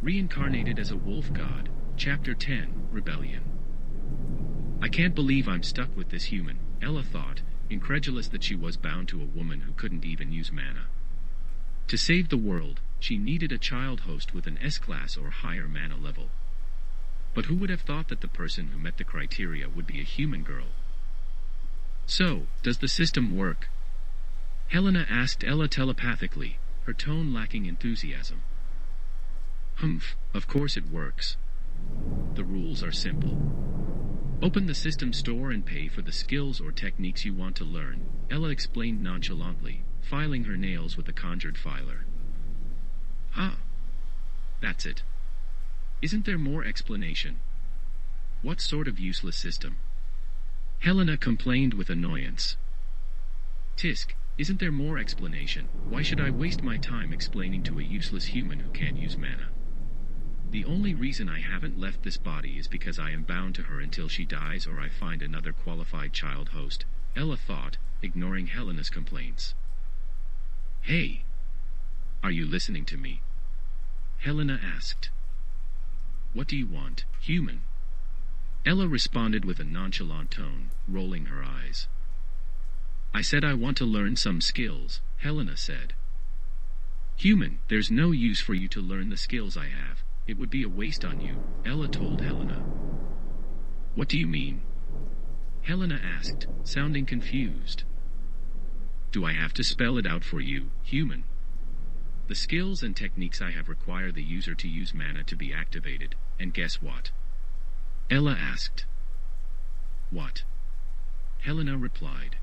Reincarnated as a wolf god, Chapter 10, Rebellion. I can't believe I'm stuck with this human, Ella thought, incredulous that she was bound to a woman who couldn't even use mana. To save the world, she needed a child host with an S-class or higher mana level. But who would have thought that the person who met the criteria would be a human girl? So, does the system work? Helena asked Ella telepathically, her tone lacking enthusiasm. Humph, of course it works. The rules are simple. Open the system store and pay for the skills or techniques you want to learn, Ella explained nonchalantly, filing her nails with a conjured filer. Ah. That's it. Isn't there more explanation? What sort of useless system? Helena complained with annoyance. Tisk, isn't there more explanation? Why should I waste my time explaining to a useless human who can't use mana? The only reason I haven't left this body is because I am bound to her until she dies or I find another qualified child host, Ella thought, ignoring Helena's complaints. Hey! Are you listening to me? Helena asked. What do you want, human? Ella responded with a nonchalant tone, rolling her eyes. I said I want to learn some skills, Helena said. Human, there's no use for you to learn the skills I have. It would be a waste on you, Ella told Helena. What do you mean? Helena asked, sounding confused. Do I have to spell it out for you, human? The skills and techniques I have require the user to use mana to be activated, and guess what? Ella asked. What? Helena replied.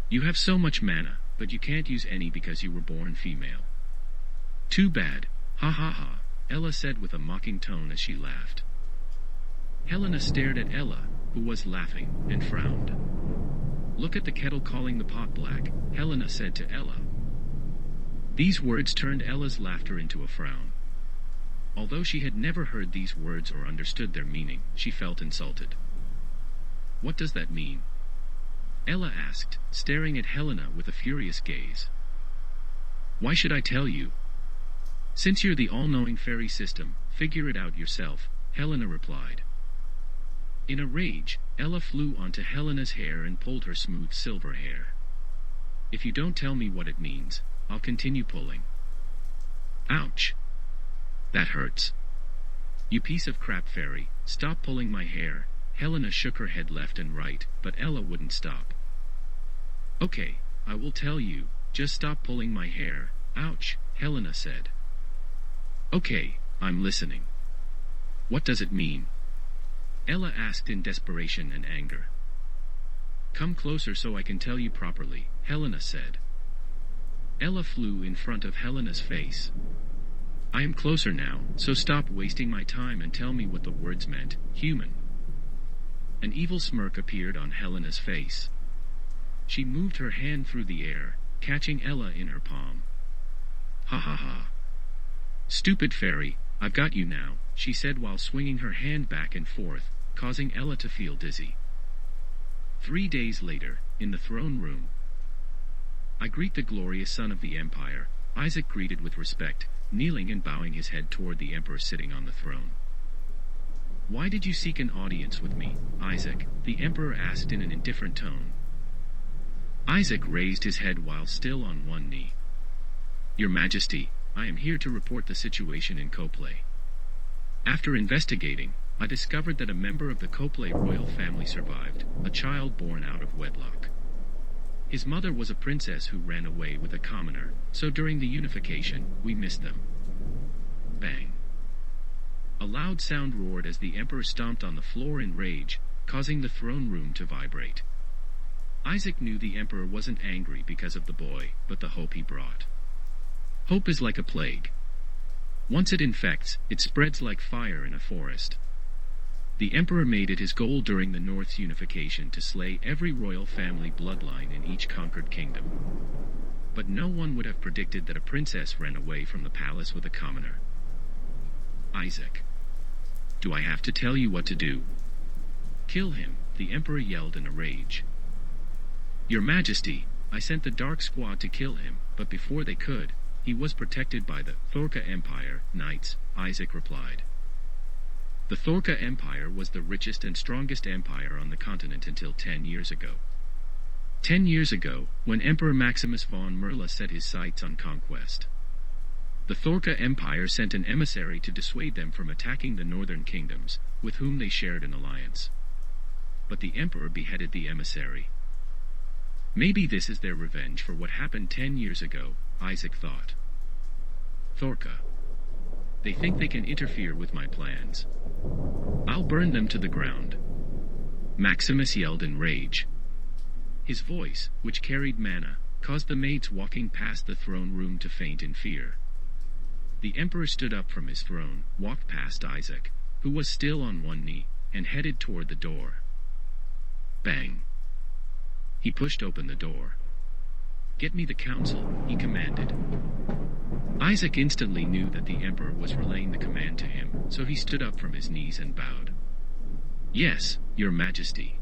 You have so much mana, but you can't use any because you were born female. Too bad, ha ha ha, Ella said with a mocking tone as she laughed. Helena stared at Ella, who was laughing, and frowned. Look at the kettle calling the pot black, Helena said to Ella. These words turned Ella's laughter into a frown. Although she had never heard these words or understood their meaning, she felt insulted. What does that mean? Ella asked, staring at Helena with a furious gaze. Why should I tell you? Since you're the all-knowing fairy system, figure it out yourself, Helena replied. In a rage, Ella flew onto Helena's hair and pulled her smooth silver hair. If you don't tell me what it means, I'll continue pulling. Ouch! That hurts. You piece of crap fairy, stop pulling my hair. Helena shook her head left and right, but Ella wouldn't stop. Okay, I will tell you, just stop pulling my hair. Ouch, Helena said. Okay, I'm listening. What does it mean? Ella asked in desperation and anger. Come closer so I can tell you properly, Helena said. Ella flew in front of Helena's face. I am closer now, so stop wasting my time and tell me what the words meant, human. An evil smirk appeared on Helena's face. She moved her hand through the air, catching Ella in her palm. Ha ha ha. Stupid fairy, I've got you now, she said while swinging her hand back and forth, causing Ella to feel dizzy. 3 days later, in the throne room. I greet the glorious son of the empire, Isaac greeted with respect, kneeling and bowing his head toward the emperor sitting on the throne. Why did you seek an audience with me, Isaac? The emperor asked in an indifferent tone. Isaac raised his head while still on one knee. Your Majesty, I am here to report the situation in Coplay. After investigating, I discovered that a member of the Coplay royal family survived, a child born out of wedlock. His mother was a princess who ran away with a commoner, so during the unification, we missed them. Bang. A loud sound roared as the emperor stomped on the floor in rage, causing the throne room to vibrate. Isaac knew the emperor wasn't angry because of the boy, but the hope he brought. Hope is like a plague. Once it infects, it spreads like fire in a forest. The emperor made it his goal during the North's unification to slay every royal family bloodline in each conquered kingdom. But no one would have predicted that a princess ran away from the palace with a commoner. Isaac. Do I have to tell you what to do? Kill him, the emperor yelled in a rage. Your Majesty, I sent the Dark Squad to kill him, but before they could, He was protected by the Thorca Empire, knights, Isaac replied. The Thorca Empire was the richest and strongest empire on the continent until 10 years ago. 10 years ago, when Emperor Maximus von Merla set his sights on conquest. The Thorca Empire sent an emissary to dissuade them from attacking the northern kingdoms, with whom they shared an alliance. But the emperor beheaded the emissary. Maybe this is their revenge for what happened 10 years ago, Isaac thought. Thorca. They think they can interfere with my plans. I'll burn them to the ground. Maximus yelled in rage. His voice, which carried mana, caused the maids walking past the throne room to faint in fear. The emperor stood up from his throne, walked past Isaac, who was still on one knee, and headed toward the door. Bang. He pushed open the door. Get me the council, he commanded. Isaac instantly knew that the emperor was relaying the command to him, so he stood up from his knees and bowed. Yes, your majesty.